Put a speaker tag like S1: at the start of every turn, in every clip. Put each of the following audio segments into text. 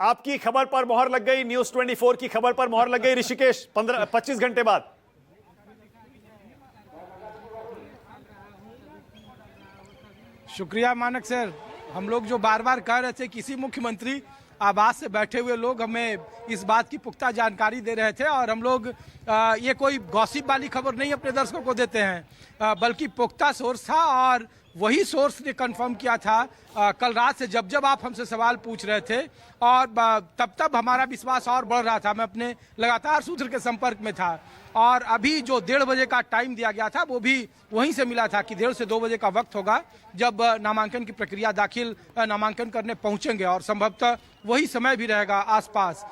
S1: आपकी खबर पर मोहर लग गई, न्यूज 24 की खबर पर मोहर लग गई ऋषिकेश 25 घंटे बाद।
S2: शुक्रिया मानक सर। हम लोग जो बार बार कह रहे थे किसी मुख्यमंत्री आवास से बैठे हुए लोग हमें इस बात की पुख्ता जानकारी दे रहे थे, और हम लोग ये कोई गॉसिप वाली खबर नहीं अपने दर्शकों को देते हैं, बल्कि पुख्ता सोर्स था, और वही सोर्स ने कंफर्म किया था कल रात से जब जब आप हमसे सवाल पूछ रहे थे, और तब तब हमारा विश्वास और बढ़ रहा था। मैं अपने लगातार सूत्र के संपर्क में था, और अभी जो 1:30 बजे का टाइम दिया गया था वो भी वहीं से मिला था कि 1:30 से 2 बजे का वक्त होगा जब नामांकन की प्रक्रिया दाखिल नामांकन करने पहुंचेंगे, और संभवतः वही समय भी रहेगा आसपास।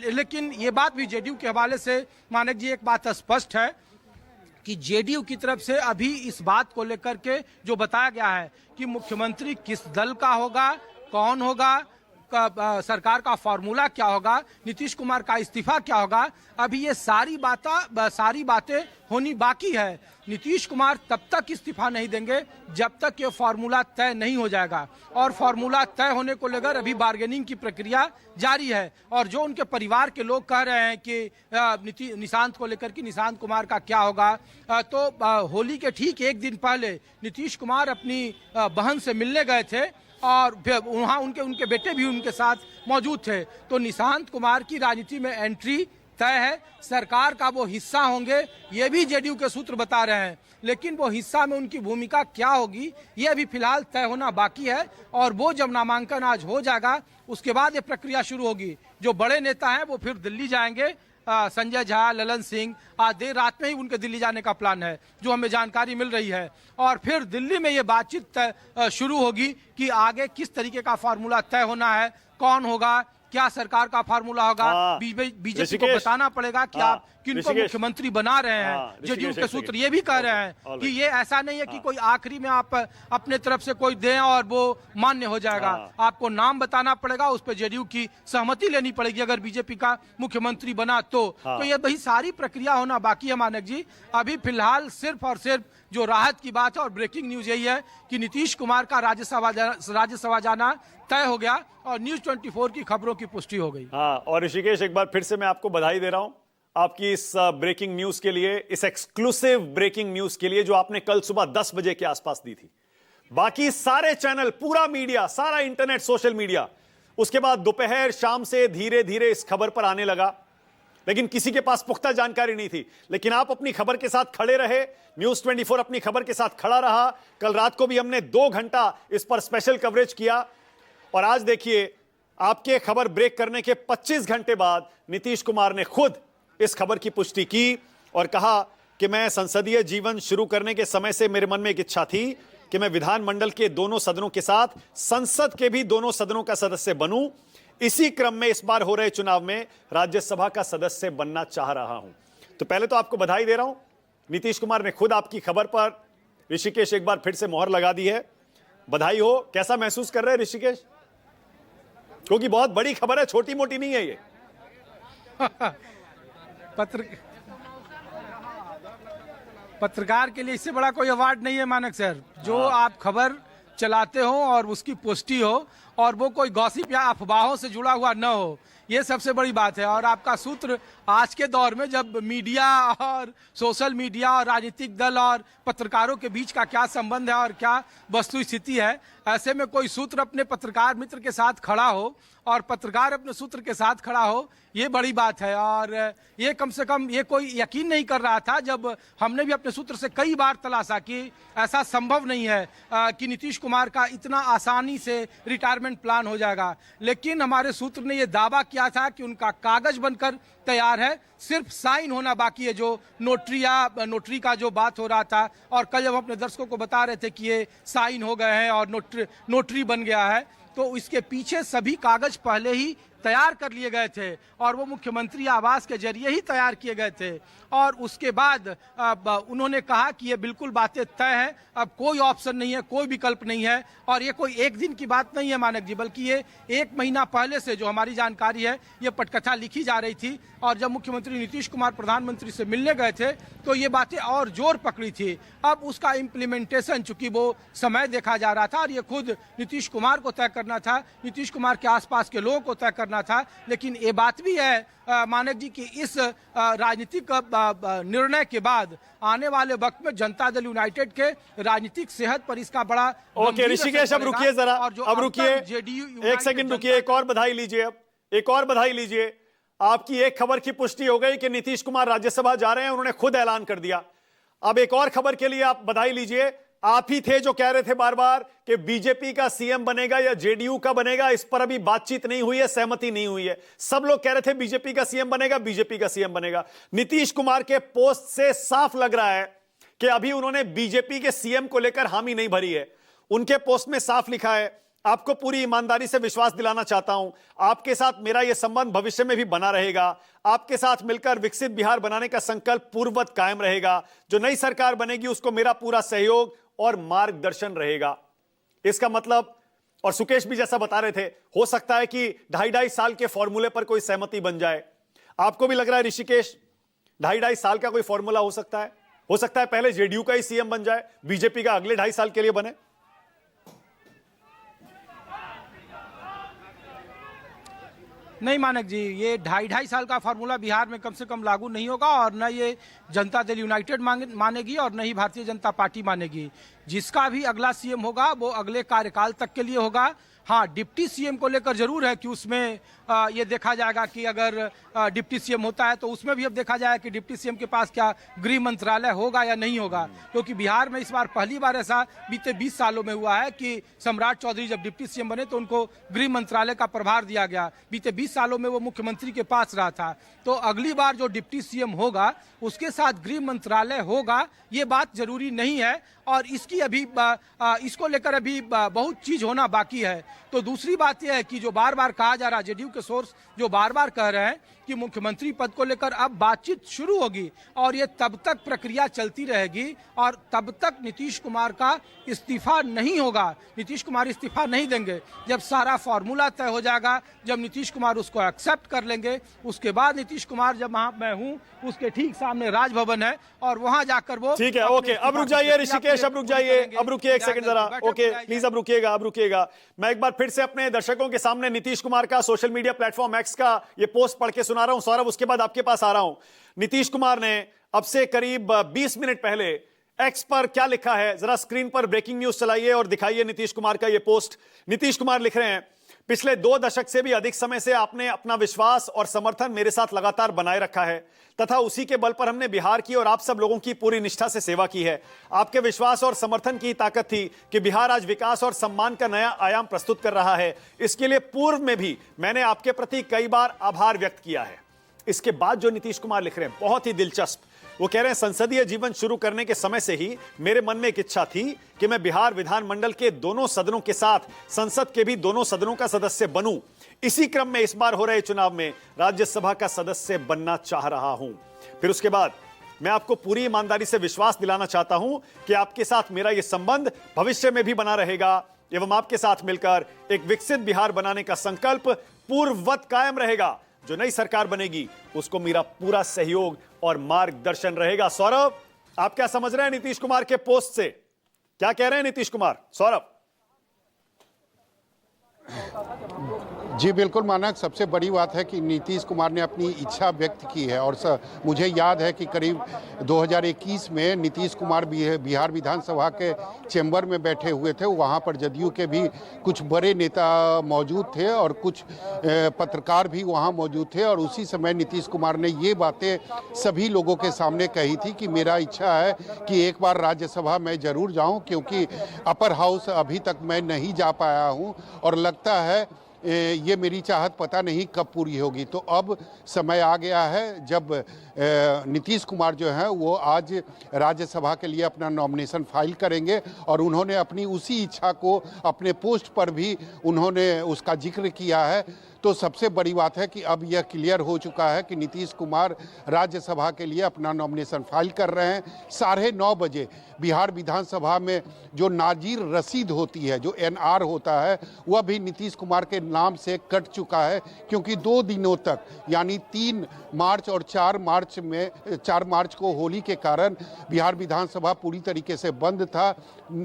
S2: लेकिन ये बात भी जेडीयू के हवाले से मानक जी एक बात स्पष्ट है कि जेडीयू की तरफ से अभी इस बात को लेकर के जो बताया गया है कि मुख्यमंत्री किस दल का होगा, कौन होगा, सरकार का फॉर्मूला क्या होगा, नीतीश कुमार का इस्तीफा क्या होगा, अभी ये सारी बातें होनी बाकी है। नीतीश कुमार तब तक इस्तीफा नहीं देंगे जब तक ये फॉर्मूला तय नहीं हो जाएगा, और फॉर्मूला तय होने को लेकर अभी बार्गेनिंग की प्रक्रिया जारी है। और जो उनके परिवार के लोग कह रहे हैं कि निशांत को लेकर कि निशांत कुमार का क्या होगा, तो होली के ठीक एक दिन पहले नीतीश कुमार अपनी बहन से मिलने गए थे, और वहाँ उनके बेटे भी उनके साथ मौजूद थे। तो निशांत कुमार की राजनीति में एंट्री तय है, सरकार का वो हिस्सा होंगे, ये भी जेडीयू के सूत्र बता रहे हैं, लेकिन वो हिस्सा में उनकी भूमिका क्या होगी ये अभी फिलहाल तय होना बाकी है। और वो जब नामांकन आज हो जाएगा उसके बाद ये प्रक्रिया शुरू होगी। जो बड़े नेता हैं वो फिर दिल्ली जाएंगे, संजय झा, ललन सिंह, आज देर रात में ही उनके दिल्ली जाने का प्लान है जो हमें जानकारी मिल रही है, और फिर दिल्ली में ये बातचीत शुरू होगी कि आगे किस तरीके का फार्मूला तय होना है, कौन होगा, क्या सरकार का फार्मूला होगा। बीजेपी को बताना पड़ेगा कि आप किनको मुख्यमंत्री बना रहे हैं। जेडीयू के सूत्र ये भी कह रहे हैं कि ये ऐसा नहीं है कि कोई आखिरी में आप अपने तरफ से कोई दें और वो मान्य हो जाएगा। आपको नाम बताना पड़ेगा, उस पर जेडीयू की सहमति लेनी पड़ेगी अगर बीजेपी का मुख्यमंत्री बना तो ये वही सारी प्रक्रिया होना बाकी है मानक जी। अभी फिलहाल सिर्फ और सिर्फ जो राहत की बात है और ब्रेकिंग न्यूज यही है कि नीतीश कुमार का राज्यसभा जाना तय हो गया, और न्यूज 24 की खबरों की पुष्टि हो गई।
S1: और ऋषिकेश, एक बार फिर से मैं आपको बधाई दे रहा हूं आपकी इस ब्रेकिंग न्यूज के लिए, इस एक्सक्लूसिव ब्रेकिंग न्यूज के लिए जो आपने कल सुबह 10 बजे के आसपास दी थी। बाकी सारे चैनल, पूरा मीडिया, सारा इंटरनेट, सोशल मीडिया उसके बाद दोपहर शाम से धीरे धीरे इस खबर पर आने लगा, लेकिन किसी के पास पुख्ता जानकारी नहीं थी। लेकिन आप अपनी खबर के साथ खड़े रहे, न्यूज 24 अपनी खबर के साथ खड़ा रहा। कल रात को भी हमने 2 घंटा इस पर स्पेशल कवरेज किया, और आज देखिए आपके खबर ब्रेक करने के 25 घंटे बाद नीतीश कुमार ने खुद इस खबर की पुष्टि की और कहा कि मैं संसदीय जीवन शुरू करने के समय से मेरे मन में एक इच्छा थी कि मैं विधानमंडल के दोनों सदनों के साथ संसद के भी दोनों सदनों का सदस्य बनूं। इसी क्रम में इस बार हो रहे चुनाव में राज्यसभा का सदस्य बनना चाह रहा हूं। तो पहले तो आपको बधाई दे रहा हूं, नीतीश कुमार ने खुद आपकी खबर पर ऋषिकेश एक बार फिर से मोहर लगा दी है। बधाई हो। कैसा महसूस कर रहे हैं ऋषिकेश? क्योंकि बहुत बड़ी खबर है, छोटी मोटी नहीं है ये।
S2: पत्रकार के लिए इससे बड़ा कोई अवार्ड नहीं है मानक सर। जो आप खबर चलाते हो और उसकी पुष्टि हो, और वो कोई गॉसिप या अफवाहों से जुड़ा हुआ न हो, ये सबसे बड़ी बात है। और आपका सूत्र आज के दौर में जब मीडिया और सोशल मीडिया और राजनीतिक दल और पत्रकारों के बीच का क्या संबंध है और क्या वस्तु स्थिति है, ऐसे में कोई सूत्र अपने पत्रकार मित्र के साथ खड़ा हो और पत्रकार अपने सूत्र के साथ खड़ा हो, ये बड़ी बात है। और ये कम से कम ये कोई यकीन नहीं कर रहा था, जब हमने भी अपने सूत्र से कई बार तलाशा कि ऐसा संभव नहीं है कि नीतीश कुमार का इतना आसानी से रिटायरमेंट प्लान हो जाएगा। लेकिन हमारे सूत्र ने ये दावा किया था कि उनका कागज बनकर तैयार है, सिर्फ साइन होना बाकी है। जो नोटरी का जो बात हो रहा था, और कल जब अपने दर्शकों को बता रहे थे कि ये साइन हो गए हैं और नोटरी बन गया है, तो इसके पीछे सभी कागज पहले ही तैयार कर लिए गए थे और वो मुख्यमंत्री आवास के जरिए ही तैयार किए गए थे। और उसके बाद उन्होंने कहा कि ये बिल्कुल बातें तय हैं, अब कोई ऑप्शन नहीं है, कोई विकल्प नहीं है। और ये कोई एक दिन की बात नहीं है मानक जी, बल्कि ये 1 महीना पहले से जो हमारी जानकारी है ये पटकथा लिखी जा रही थी। और जब मुख्यमंत्री नीतीश कुमार प्रधानमंत्री से मिलने गए थे तो ये बातें और जोर पकड़ी थी। अब उसका इम्प्लीमेंटेशन, चूंकि वो समय देखा जा रहा था और ये खुद नीतीश कुमार को तय करना था, नीतीश कुमार के आसपास के लोगों को तय करना था। लेकिन ये बात भी है मानक जी कि इस राजनीतिक निर्णय के बाद आने वाले वक्त में जनता दल यूनाइटेड के राजनीतिक सेहत पर इसका बड़ा
S1: ओके ऋषिकेश, अब रुकिए जरा, अब रुकिए, एक सेकंड रुकिए, एक और बधाई लीजिए, अब एक और बधाई लीजिए। आपकी एक खबर की पुष्टि हो गई कि नीतीश कुमार राज्यसभा जा रहे हैं, उन्होंने खुद ऐलान कर दिया। अब एक और खबर के लिए आप बधाई लीजिए। आप ही थे जो कह रहे थे बार बार कि बीजेपी का सीएम बनेगा या जेडीयू का बनेगा, इस पर अभी बातचीत नहीं हुई है, सहमति नहीं हुई है। सब लोग कह रहे थे बीजेपी का सीएम बनेगा, बीजेपी का सीएम बनेगा। नीतीश कुमार के पोस्ट से साफ लग रहा है कि अभी उन्होंने बीजेपी के सीएम को लेकर हामी नहीं भरी है। उनके पोस्ट में साफ लिखा है, आपको पूरी ईमानदारी से विश्वास दिलाना चाहता हूं, आपके साथ मेरा यह संबंध भविष्य में भी बना रहेगा, आपके साथ मिलकर विकसित बिहार बनाने का संकल्प पूर्ववत कायम रहेगा, जो नई सरकार बनेगी उसको मेरा पूरा सहयोग और मार्गदर्शन रहेगा। इसका मतलब, और सुकेश भी जैसा बता रहे थे, हो सकता है कि 2.5 साल के फॉर्मूले पर कोई सहमति बन जाए। आपको भी लग रहा है ऋषिकेश 2.5 साल का कोई फॉर्मूला हो सकता है? हो सकता है पहले जेडीयू का ही सीएम बन जाए, बीजेपी का अगले 2.5 साल के लिए बने।
S2: नहीं मानक जी, ये 2.5 साल का फार्मूला बिहार में कम से कम लागू नहीं होगा और न ये जनता दल यूनाइटेड मानेगी और न ही भारतीय जनता पार्टी मानेगी। जिसका भी अगला सीएम होगा वो अगले कार्यकाल तक के लिए होगा। हाँ, डिप्टी सीएम को लेकर जरूर है कि उसमें ये देखा जाएगा कि अगर डिप्टी सीएम होता है तो उसमें भी अब देखा जाएगा कि डिप्टी सीएम के पास क्या गृह मंत्रालय होगा या नहीं होगा। क्योंकि बिहार में इस बार पहली बार ऐसा बीते 20 सालों में हुआ है कि सम्राट चौधरी जब डिप्टी सीएम बने तो उनको गृह मंत्रालय का प्रभार दिया गया। बीते 20 सालों में वो मुख्यमंत्री के पास रहा था। तो अगली बार जो डिप्टी सीएम होगा उसके साथ गृह मंत्रालय होगा, ये बात जरूरी नहीं है। और इसकी अभी इसको लेकर अभी बहुत चीज होना बाकी है। तो दूसरी बात यह है कि जो बार बार कहा जा रहा है, जेडीयू के सोर्स जो बार बार कह रहे हैं कि मुख्यमंत्री पद को लेकर अब बातचीत शुरू होगी और ये तब तक प्रक्रिया चलती रहेगी और तब तक नीतीश कुमार का इस्तीफा नहीं होगा। नीतीश कुमार इस्तीफा नहीं देंगे। जब सारा फॉर्मूला तय हो जाएगा, जब नीतीश कुमार उसको एक्सेप्ट कर लेंगे, उसके बाद नीतीश कुमार, जब वहां मैं हूं उसके ठीक सामने राजभवन है और वहां जाकर वो,
S1: ठीक है, ओके, अब रुक जाइए ऋषिकेश, अब रुक जाइए, अब रुकिए एक सेकंड जरा, ओके प्लीज, अब रुकिएगा, अब रुकिएगा। मैं एक बार फिर से अपने दर्शकों के सामने नीतीश कुमार का सोशल मीडिया प्लेटफॉर्म एक्स का ये पोस्ट पढ़ के सुना रहा हूं। सौरभ, उसके बाद आपके पास आ रहा हूं। नीतीश कुमार ने अब से करीब 20 मिनट पहले एक्स पर क्या लिखा है, जरा स्क्रीन पर ब्रेकिंग न्यूज चलाइए और दिखाइए नीतीश कुमार का ये पोस्ट। नीतीश कुमार लिख रहे हैं, पिछले 2 दशक से भी अधिक समय से आपने अपना विश्वास और समर्थन मेरे साथ लगातार बनाए रखा है तथा उसी के बल पर हमने बिहार की और आप सब लोगों की पूरी निष्ठा से सेवा की है। आपके विश्वास और समर्थन की ताकत थी कि बिहार आज विकास और सम्मान का नया आयाम प्रस्तुत कर रहा है। इसके लिए पूर्व में भी मैंने आपके प्रति कई बार आभार व्यक्त किया है। इसके बाद जो नीतीश कुमार लिख रहे हैं बहुत ही दिलचस्प। वो कह रहे हैं, संसदीय जीवन शुरू करने के समय से ही मेरे मन में एक इच्छा थी कि मैं बिहार विधानमंडल के दोनों सदनों के साथ संसद के भी दोनों सदनों का सदस्य बनूं। इसी क्रम में इस बार हो रहे चुनाव में राज्यसभा का सदस्य बनना चाह रहा हूं। फिर उसके बाद मैं आपको पूरी ईमानदारी से विश्वास दिलाना चाहता हूं कि आपके साथ मेरा यह संबंध भविष्य में भी बना रहेगा एवं आपके साथ मिलकर एक विकसित बिहार बनाने का संकल्प पूर्ववत कायम रहेगा। जो नई सरकार बनेगी उसको मेरा पूरा सहयोग और मार्गदर्शन रहेगा। सौरभ, आप क्या समझ रहे हैं नीतीश कुमार के पोस्ट से? क्या कह रहे हैं नीतीश कुमार? सौरभ
S3: जी बिल्कुल मानक, सबसे बड़ी बात है कि नीतीश कुमार ने अपनी इच्छा व्यक्त की है और मुझे याद है कि करीब 2021 में नीतीश कुमार बिहार विधानसभा के चैम्बर में बैठे हुए थे। वहाँ पर जदयू के भी कुछ बड़े नेता मौजूद थे और कुछ पत्रकार भी वहाँ मौजूद थे और उसी समय नीतीश कुमार ने ये बातें सभी लोगों के सामने कही थी कि मेरा इच्छा है कि एक बार राज्यसभा में ज़रूर जाऊँ, क्योंकि अपर हाउस अभी तक मैं नहीं जा पाया हूँ और लगता है ये मेरी चाहत पता नहीं कब पूरी होगी। तो अब समय आ गया है जब नीतीश कुमार जो हैं वो आज राज्यसभा के लिए अपना नॉमिनेशन फाइल करेंगे और उन्होंने अपनी उसी इच्छा को अपने पोस्ट पर भी उन्होंने उसका जिक्र किया है। तो सबसे बड़ी बात है कि अब यह क्लियर हो चुका है कि नीतीश कुमार राज्यसभा के लिए अपना नॉमिनेशन फाइल कर रहे हैं। 9:30 बजे बिहार विधानसभा में जो नाजीर रसीद होती है, जो एनआर होता है, वह भी नीतीश कुमार के नाम से कट चुका है, क्योंकि 2 दिनों तक यानी 3 मार्च और 4 मार्च को होली के कारण बिहार विधानसभा पूरी तरीके से बंद था।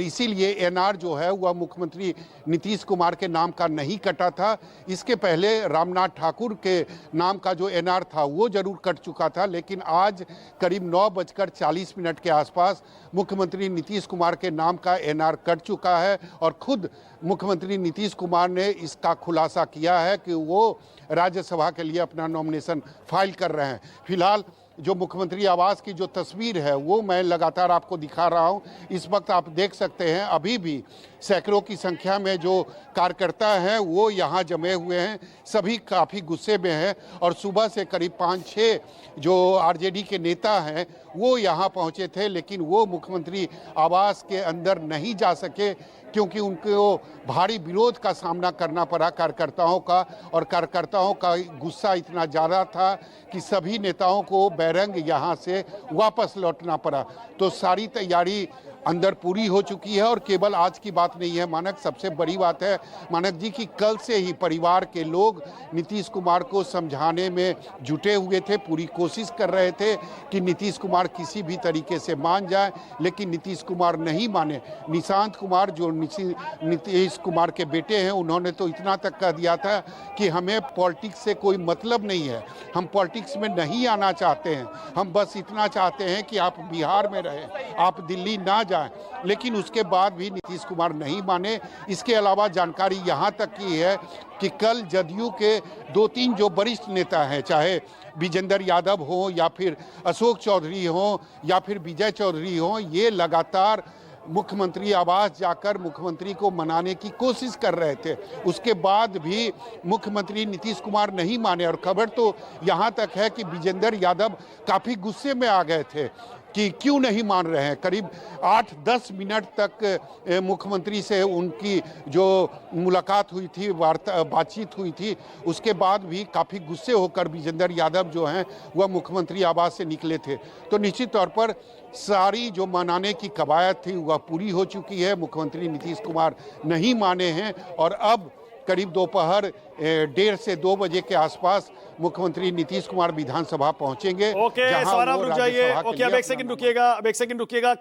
S3: इसीलिए एनआर जो है वह मुख्यमंत्री नीतीश कुमार के नाम का नहीं कटा था। इसके पहले रामनाथ ठाकुर के नाम का जो एनआर था वो जरूर कट चुका था, लेकिन आज करीब 9:40 के आसपास मुख्यमंत्री नीतीश कुमार के नाम का एनआर कट चुका है और खुद मुख्यमंत्री नीतीश कुमार ने इसका खुलासा किया है कि वो राज्यसभा के लिए अपना नॉमिनेशन फाइल कर रहे हैं। फिलहाल जो मुख्यमंत्री आवास की जो तस्वीर है वो मैं लगातार आपको दिखा रहा हूं। इस वक्त आप देख सकते हैं अभी भी सैकड़ों की संख्या में जो कार्यकर्ता हैं वो यहां जमे हुए हैं। सभी काफ़ी गुस्से में हैं और सुबह से करीब 5-6 जो आरजेडी के नेता हैं वो यहां पहुंचे थे, लेकिन वो मुख्यमंत्री आवास के अंदर नहीं जा सके क्योंकि उनको भारी विरोध का सामना करना पड़ा कार्यकर्ताओं का, और कार्यकर्ताओं का गुस्सा इतना ज़्यादा था कि सभी नेताओं को बैरंग यहाँ से वापस लौटना पड़ा। तो सारी तैयारी अंदर पूरी हो चुकी है और केवल आज की बात नहीं है मानक, सबसे बड़ी बात है मानक जी कि कल से ही परिवार के लोग नीतीश कुमार को समझाने में जुटे हुए थे, पूरी कोशिश कर रहे थे कि नीतीश कुमार किसी भी तरीके से मान जाए, लेकिन नीतीश कुमार नहीं माने। निशांत कुमार जो नीतीश कुमार के बेटे हैं, उन्होंने तो इतना तक कह दिया था कि हमें पॉलिटिक्स से कोई मतलब नहीं है, हम पॉलिटिक्स में नहीं आना चाहते हैं, हम बस इतना चाहते हैं कि आप बिहार में रहें, आप दिल्ली ना जाएं। लेकिन उसके बाद भी नीतीश कुमार नहीं माने। इसके अलावा जानकारी यहाँ तक की है कि कल जदयू के 2-3 जो वरिष्ठ नेता हैं, चाहे विजेंद्र यादव हो या फिर अशोक चौधरी हो या फिर विजय चौधरी हो, ये लगातार मुख्यमंत्री आवास जाकर मुख्यमंत्री को मनाने की कोशिश कर रहे थे। उसके बाद भी मुख्यमंत्री नीतीश कुमार नहीं माने और खबर तो यहाँ तक है कि विजेंद्र यादव काफ़ी गुस्से में आ गए थे कि क्यों नहीं मान रहे हैं। करीब 8-10 मिनट तक मुख्यमंत्री से उनकी जो मुलाकात हुई थी, बातचीत हुई थी, उसके बाद भी काफ़ी गुस्से होकर विजेंद्र यादव जो हैं वह मुख्यमंत्री आवास से निकले थे। तो निश्चित तौर पर सारी जो मनाने की कवायद थी वह पूरी हो चुकी है। मुख्यमंत्री नीतीश कुमार नहीं माने हैं और अब करीब दोपहर 1:30 से 2 बजे के आसपास मुख्यमंत्री नीतीश कुमार विधानसभा पहुंचेंगे।
S1: ओके, सवाल आप रुक जाइए। ओके, अब एक सेकंड रुकिएगा।